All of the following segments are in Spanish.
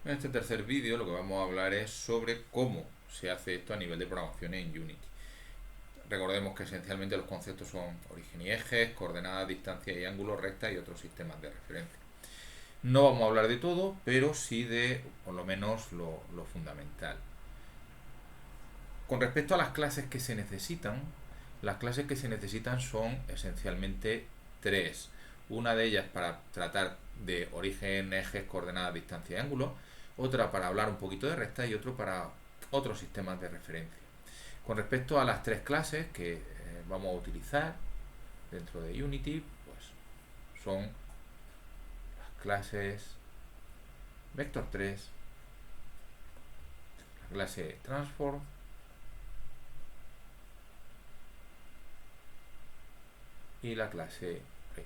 En este tercer vídeo lo que vamos a hablar es sobre cómo se hace esto a nivel de programación en Unity. Recordemos que esencialmente los conceptos son origen y ejes, coordenadas, distancias y ángulos, rectas y otros sistemas de referencia. No vamos a hablar de todo, pero sí de por lo menos lo fundamental. Con respecto a las clases que se necesitan, las clases que se necesitan son esencialmente tres. Una de ellas para tratar de origen, ejes, coordenadas, distancia y ángulo, otra para hablar un poquito de recta y otro para otros sistemas de referencia. Con respecto a las tres clases que vamos a utilizar dentro de Unity, pues son las clases Vector3, la clase Transform y la clase Ray.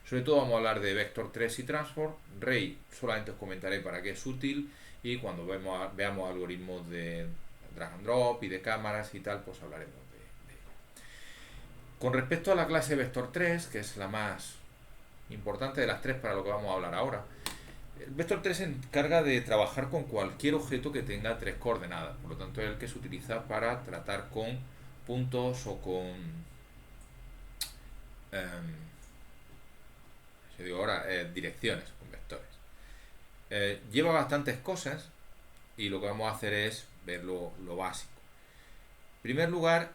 Sobre todo vamos a hablar de Vector3 y Transform. Ray solamente os comentaré para qué es útil y cuando veamos algoritmos de drag and drop y de cámaras y tal, pues hablaremos de ello. Con respecto a la clase Vector3, que es la más importante de las tres para lo que vamos a hablar ahora, el Vector3 se encarga de trabajar con cualquier objeto que tenga tres coordenadas, por lo tanto es el que se utiliza para tratar con puntos o con se digo ahora direcciones con vectores. Lleva bastantes cosas y lo que vamos a hacer es ver lo básico. En primer lugar,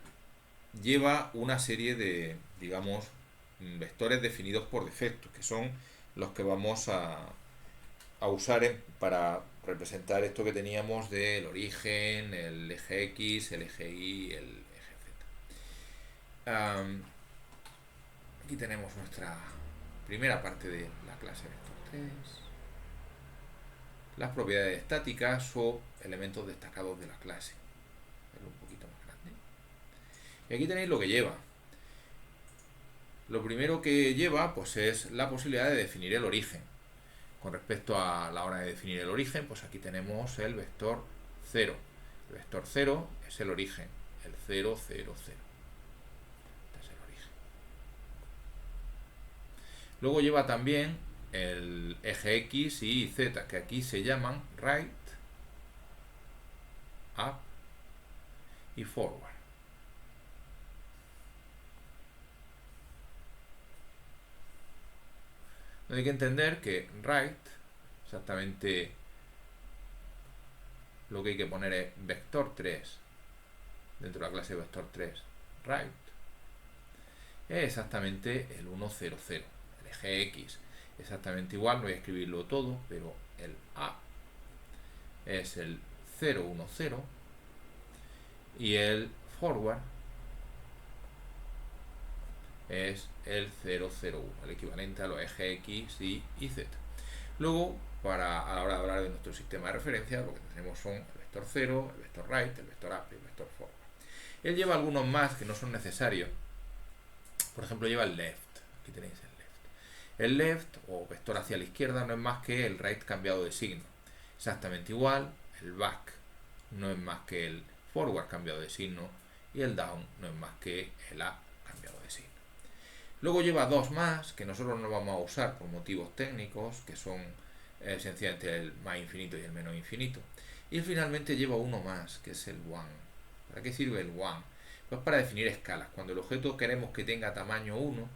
lleva una serie de, digamos, vectores definidos por defecto, que son los que vamos a usar para representar esto que teníamos del origen, el eje X, el eje Y, el eje Z. Aquí tenemos nuestra primera parte de la clase Vector3. Las propiedades estáticas o elementos destacados de la clase. Verlo un poquito más grande. Y aquí tenéis lo que lleva. Lo primero que lleva pues es la posibilidad de definir el origen. Con respecto a la hora de definir el origen, pues aquí tenemos el vector 0. El vector 0 es el origen, el 0, 0, 0. Este es el origen. Luego lleva también el eje X y Z, que aquí se llaman right, up y forward. Hay que entender que right, exactamente lo que hay que poner es vector 3 dentro de la clase vector 3 right, es exactamente el 1, 0, 0. El eje X exactamente igual, no voy a escribirlo todo, pero el A es el 0, 1, 0 y el forward es el 0, 0, 1, el equivalente a los ejes X, Y Z. Luego, a la hora de hablar de nuestro sistema de referencia, lo que tenemos son el vector 0, el vector right, el vector up y el vector forward. Él lleva algunos más que no son necesarios. Por ejemplo, lleva el left. Aquí tenéis el left. El left, o vector hacia la izquierda, no es más que el right cambiado de signo. Exactamente igual, el back no es más que el forward cambiado de signo y el down no es más que el up cambiado de signo. Luego lleva dos más que nosotros no vamos a usar por motivos técnicos, que son sencillamente el más infinito y el menos infinito. Y finalmente lleva uno más, que es el one. ¿Para qué sirve el one? Pues para definir escalas. Cuando el objeto queremos que tenga tamaño 1,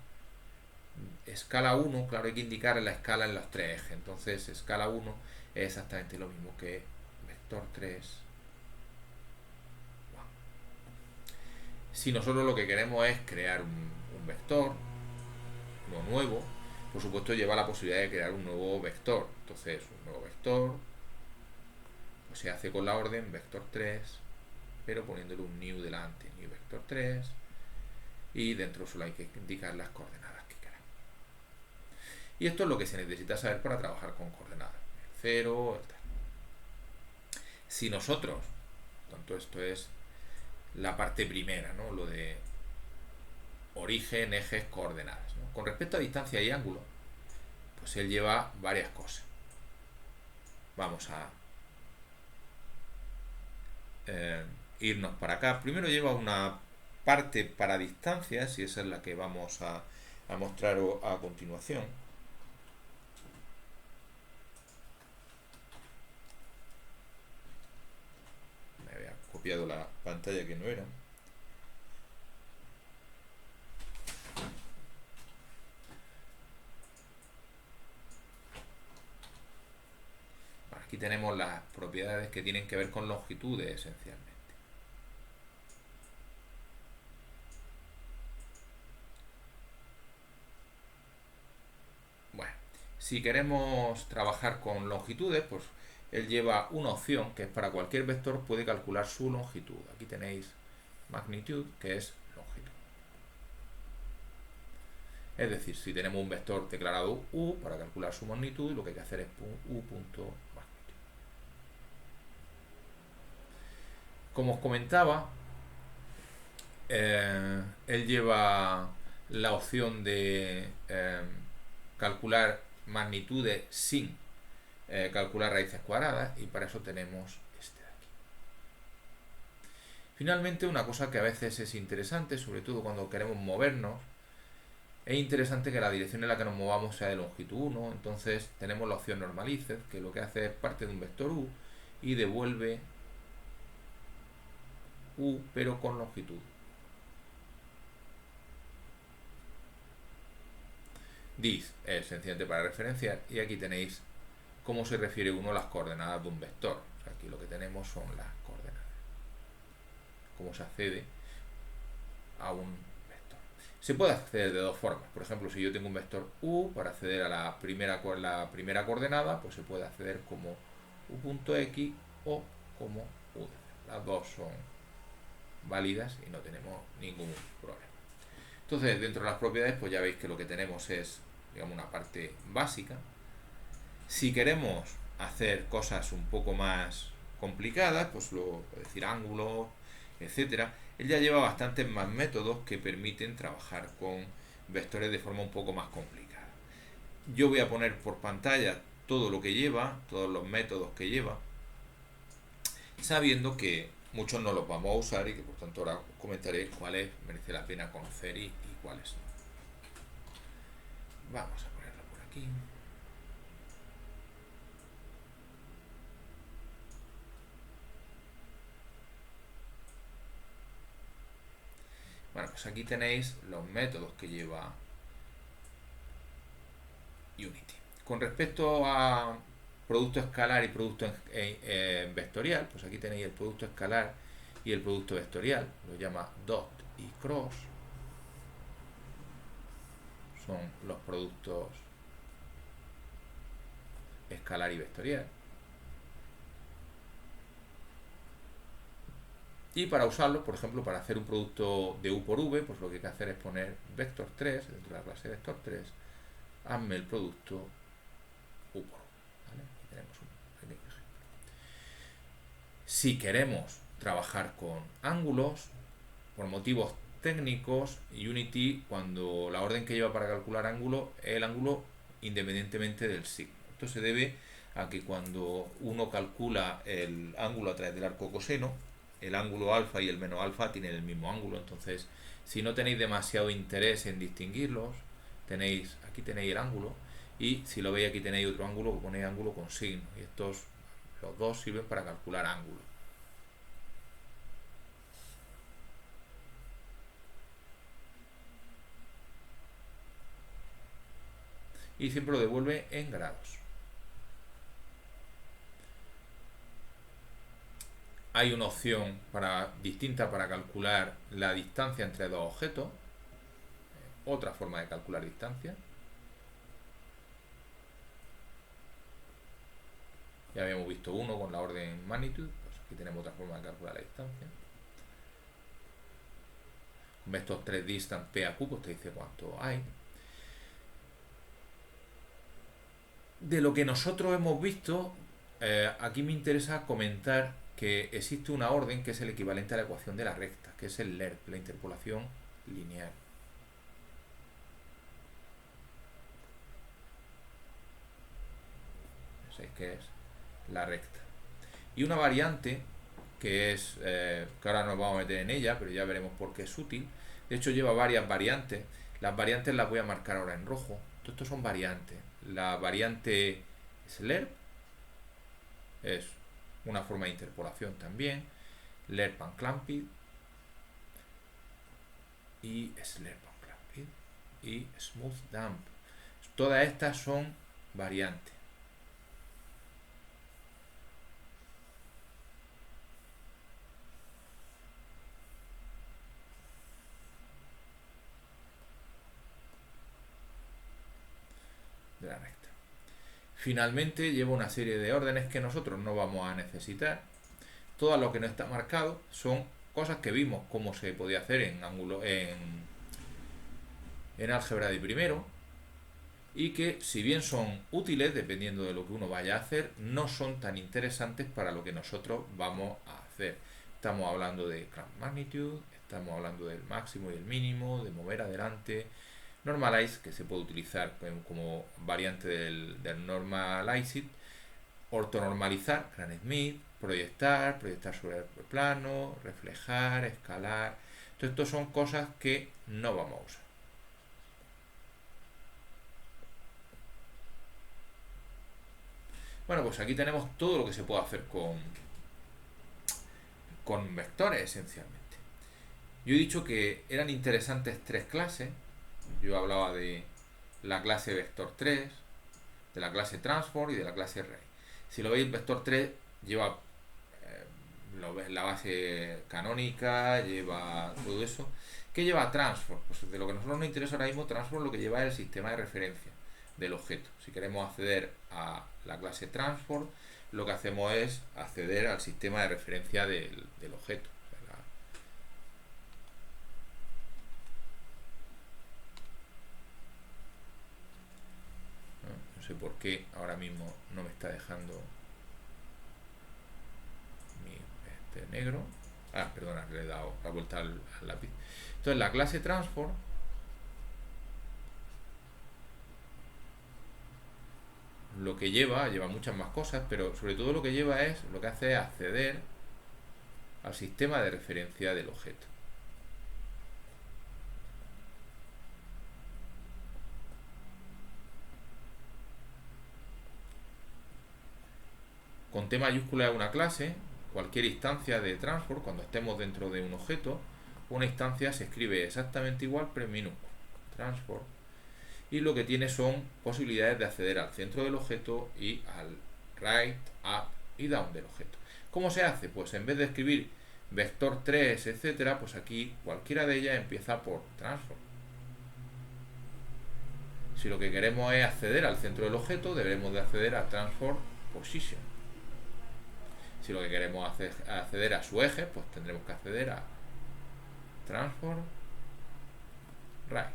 escala 1, claro, hay que indicar la escala en los tres ejes. Entonces, escala 1 es exactamente lo mismo que vector 3. Si nosotros lo que queremos es crear un vector, uno nuevo, por supuesto lleva la posibilidad de crear un nuevo vector. Entonces, un nuevo vector pues se hace con la orden vector 3, pero poniéndole un new delante, new vector 3, y dentro solo hay que indicar las coordenadas que queramos. Y esto es lo que se necesita saber para trabajar con coordenadas. El 0, el tal. Si nosotros, tanto esto es la parte primera, ¿no? Lo de origen, ejes, coordenadas, ¿no? Con respecto a distancia y ángulo, pues él lleva varias cosas. Vamos a irnos para acá. Primero lleva una parte para distancias y esa es la que vamos a mostrar a continuación. copiado la pantalla que no era. Aquí tenemos las propiedades que tienen que ver con longitudes esencialmente. Bueno, si queremos trabajar con longitudes, pues él lleva una opción que es para cualquier vector puede calcular su longitud. Aquí tenéis magnitude, que es longitud. Es decir, si tenemos un vector declarado u, para calcular su magnitud, lo que hay que hacer es u.magnitud. Como os comentaba, él lleva la opción de calcular magnitudes sin calcular raíces cuadradas, y para eso tenemos este de aquí. Finalmente, una cosa que a veces es interesante, sobre todo cuando queremos movernos, es interesante que la dirección en la que nos movamos sea de longitud 1, entonces tenemos la opción normalized, que lo que hace es parte de un vector u y devuelve u pero con longitud. This es sencillamente para referenciar, y aquí tenéis cómo se refiere uno a las coordenadas de un vector. O sea, aquí lo que tenemos son las coordenadas, cómo se accede a un vector. Se puede acceder de dos formas. Por ejemplo, si yo tengo un vector u, para acceder a la primera coordenada, pues se puede acceder como u.x o como u. Las dos son válidas y no tenemos ningún problema. Entonces, dentro de las propiedades, pues ya veis que lo que tenemos es, digamos, una parte básica. Si queremos hacer cosas un poco más complicadas, pues es decir, ángulos, etcétera, él ya lleva bastantes más métodos que permiten trabajar con vectores de forma un poco más complicada. Yo voy a poner por pantalla todo lo que lleva, todos los métodos que lleva, sabiendo que muchos no los vamos a usar y que por tanto ahora os comentaré cuáles merece la pena conocer y cuáles no. Vamos a ponerlo por aquí. Bueno, pues aquí tenéis los métodos que lleva Unity. Con respecto a producto escalar y producto vectorial, pues aquí tenéis el producto escalar y el producto vectorial, lo llama dot y cross, son los productos escalar y vectorial. Y para usarlo, por ejemplo, para hacer un producto de u por v, pues lo que hay que hacer es poner vector 3, dentro de la clase vector 3, hazme el producto u por v. ¿Vale? Aquí tenemos un pequeño ejemplo. Si queremos trabajar con ángulos, por motivos técnicos, Unity, cuando la orden que lleva para calcular ángulo es el ángulo independientemente del signo. Esto se debe a que cuando uno calcula el ángulo a través del arco coseno, el ángulo alfa y el menos alfa tienen el mismo ángulo. Entonces, si no tenéis demasiado interés en distinguirlos, aquí tenéis el ángulo, y si lo veis aquí tenéis otro ángulo que ponéis ángulo con signo, y los dos sirven para calcular ángulos. Y siempre lo devuelve en grados. Hay una opción distinta para calcular la distancia entre dos objetos, otra forma de calcular distancia. Ya habíamos visto uno con la orden magnitude, pues aquí tenemos otra forma de calcular la distancia. Con estos 3 distance P a Q, pues te dice cuánto hay. De lo que nosotros hemos visto, aquí me interesa comentar que existe una orden que es el equivalente a la ecuación de la recta, que es el LERP, la interpolación lineal. ¿Sabéis qué es? La recta. Y una variante que es, que ahora nos vamos a meter en ella, pero ya veremos por qué es útil. De hecho lleva varias variantes. Las variantes las voy a marcar ahora en rojo. Estos son variantes. La variante SLERP es una forma de interpolación también. lerp and clamped y slurp and clamped y smooth dump. Todas estas son variantes. De la recta. Finalmente lleva una serie de órdenes que nosotros no vamos a necesitar. Todo lo que no está marcado son cosas que vimos cómo se podía hacer en álgebra de primero, y que, si bien son útiles dependiendo de lo que uno vaya a hacer, no son tan interesantes para lo que nosotros vamos a hacer. Estamos hablando de clamp magnitude, estamos hablando del máximo y el mínimo, de mover adelante, normalize, que se puede utilizar como variante del normalize, ortonormalizar, Gram-Schmidt, proyectar sobre el plano, reflejar, escalar. Entonces, esto son cosas que no vamos a usar. Bueno, pues aquí tenemos todo lo que se puede hacer con vectores, esencialmente. Yo he dicho que eran interesantes tres clases. Yo hablaba de la clase vector 3, de la clase transform y de la clase array. Si lo veis, el vector 3 lleva la base canónica, lleva todo eso. ¿Qué lleva transform? Pues de lo que a nosotros nos interesa ahora mismo, transform lo que lleva es el sistema de referencia del objeto. Si queremos acceder a la clase transform, lo que hacemos es acceder al sistema de referencia del objeto. No sé por qué ahora mismo no me está dejando mi negro. Perdona, le he dado la vuelta al lápiz. Entonces, la clase transform lo que lleva muchas más cosas, pero sobre todo lo que lleva es, lo que hace es acceder al sistema de referencia del objeto. Con T mayúscula es una clase. Cualquier instancia de transform, cuando estemos dentro de un objeto, una instancia se escribe exactamente igual, pero en minúscula. Transform. Y lo que tiene son posibilidades de acceder al centro del objeto y al right, up y down del objeto. ¿Cómo se hace? Pues en vez de escribir vector 3, etcétera, pues aquí cualquiera de ellas empieza por transform. Si lo que queremos es acceder al centro del objeto, debemos de acceder a transform position. Si lo que queremos acceder a su eje, pues tendremos que acceder a transform right.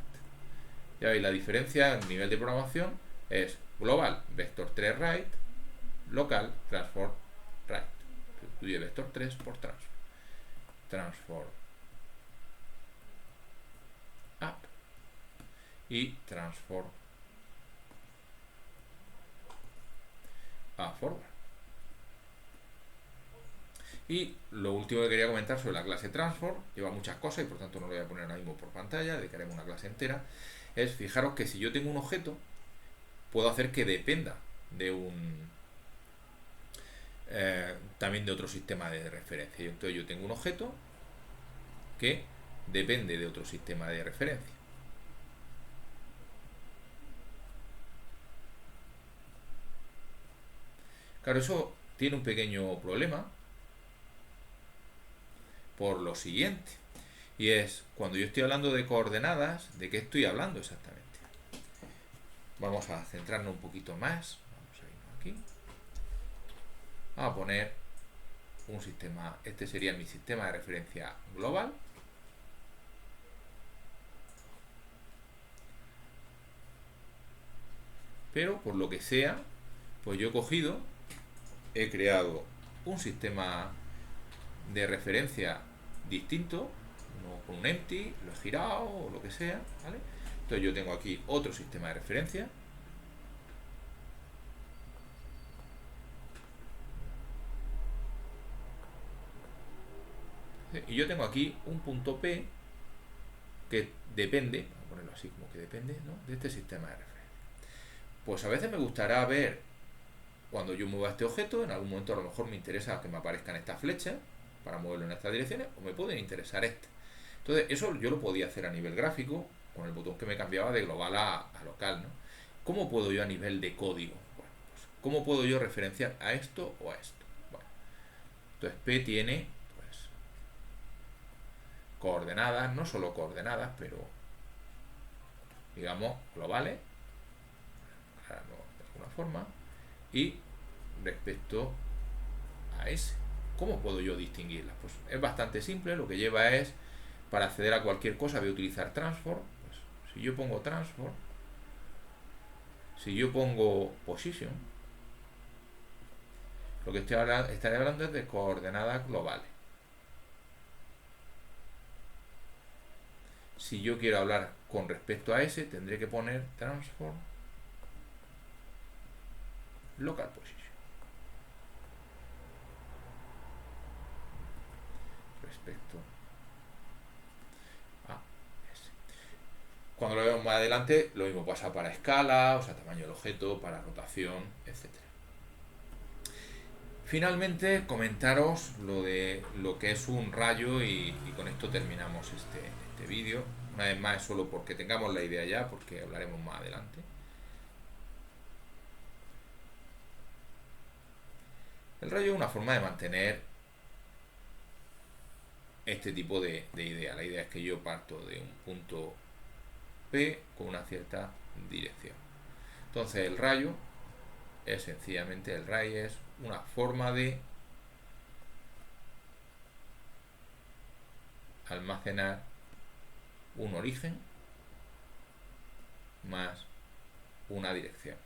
Ya veis, la diferencia en nivel de programación es global vector 3 right, local transform right. Sustituye vector 3 por transform. Transform up y transform a forward. Y lo último que quería comentar sobre la clase transform, lleva muchas cosas y por tanto no lo voy a poner ahora mismo por pantalla, dedicaremos una clase entera. Es, fijaros que si yo tengo un objeto, puedo hacer que dependa de también de otro sistema de referencia. Entonces yo tengo un objeto que depende de otro sistema de referencia. Claro, eso tiene un pequeño problema por lo siguiente, y es, cuando yo estoy hablando de coordenadas, ¿de qué estoy hablando exactamente? Vamos a centrarnos un poquito más. Vamos a irnos aquí. Vamos a poner un sistema. Este sería mi sistema de referencia global. Pero por lo que sea, pues yo he creado un sistema de referencia distinto, uno con un empty, lo he girado o lo que sea, ¿vale? Entonces yo tengo aquí otro sistema de referencia. Y yo tengo aquí un punto P que depende, vamos a ponerlo así como que depende, ¿no?, de este sistema de referencia. Pues a veces me gustará ver, cuando yo mueva este objeto, en algún momento a lo mejor me interesa que me aparezcan estas flechas, para moverlo en estas direcciones, o me pueden interesar este. Entonces, eso yo lo podía hacer a nivel gráfico, con el botón que me cambiaba de global a local, ¿no? ¿Cómo puedo yo a nivel de código? Bueno, pues, ¿cómo puedo yo referenciar a esto o a esto? Bueno, entonces P tiene, pues, coordenadas, no solo coordenadas, pero, digamos, globales, de alguna forma, y respecto a S. ¿Cómo puedo yo distinguirlas? Pues es bastante simple, lo que lleva es, para acceder a cualquier cosa voy a utilizar transform. Pues, si yo pongo transform, si yo pongo position, lo que estaré hablando es de coordenadas globales. Si yo quiero hablar con respecto a S, tendré que poner transform local position. Respecto a S. Cuando lo vemos más adelante, lo mismo pasa para escala, o sea, tamaño del objeto, para rotación, etc. Finalmente, comentaros lo que es un rayo y con esto terminamos este vídeo. Una vez más, es solo porque tengamos la idea ya, porque hablaremos más adelante. El rayo es una forma de mantener este tipo de idea. La idea es que yo parto de un punto P con una cierta dirección. Entonces el rayo es sencillamente, el ray es una forma de almacenar un origen más una dirección.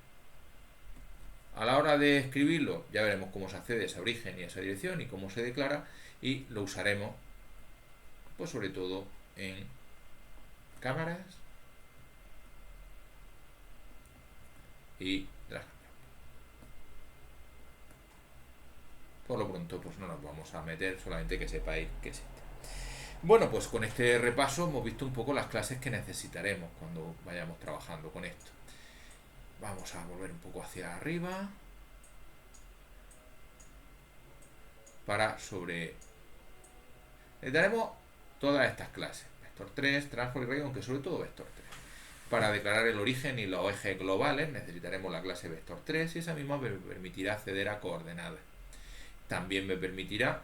A la hora de escribirlo ya veremos cómo se accede a ese origen y a esa dirección y cómo se declara, y lo usaremos pues sobre todo en cámaras y drag. Por lo pronto pues no nos vamos a meter, solamente que sepáis que existe. Bueno, pues con este repaso hemos visto un poco las clases que necesitaremos cuando vayamos trabajando con esto. Vamos a volver un poco hacia arriba para necesitaremos todas estas clases, vector 3, transform y ray, aunque sobre todo vector 3. Para declarar el origen y los ejes globales necesitaremos la clase vector 3 y esa misma me permitirá acceder a coordenadas. También me permitirá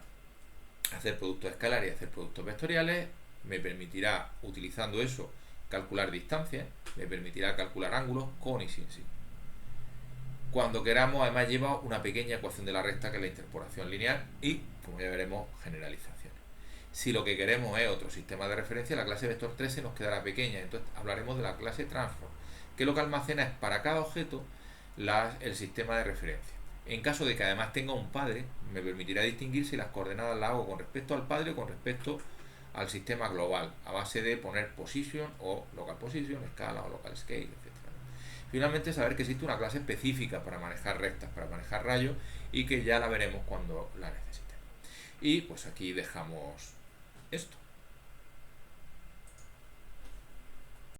hacer productos escalares y hacer productos vectoriales, me permitirá, utilizando eso, calcular distancias, me permitirá calcular ángulos con y sin sí. Cuando queramos, además lleva una pequeña ecuación de la recta que es la interpolación lineal y, como ya veremos, generalizaciones. Si lo que queremos es otro sistema de referencia, la clase vector 3 se nos quedará pequeña, entonces hablaremos de la clase transform, que lo que almacena es para cada objeto el sistema de referencia. En caso de que además tenga un padre, me permitirá distinguir si las coordenadas las hago con respecto al padre o con respecto al sistema global, a base de poner position o local position, escala o local scale, etc. Finalmente, saber que existe una clase específica para manejar rectas, para manejar rayos, y que ya la veremos cuando la necesitemos. Y pues aquí dejamos esto.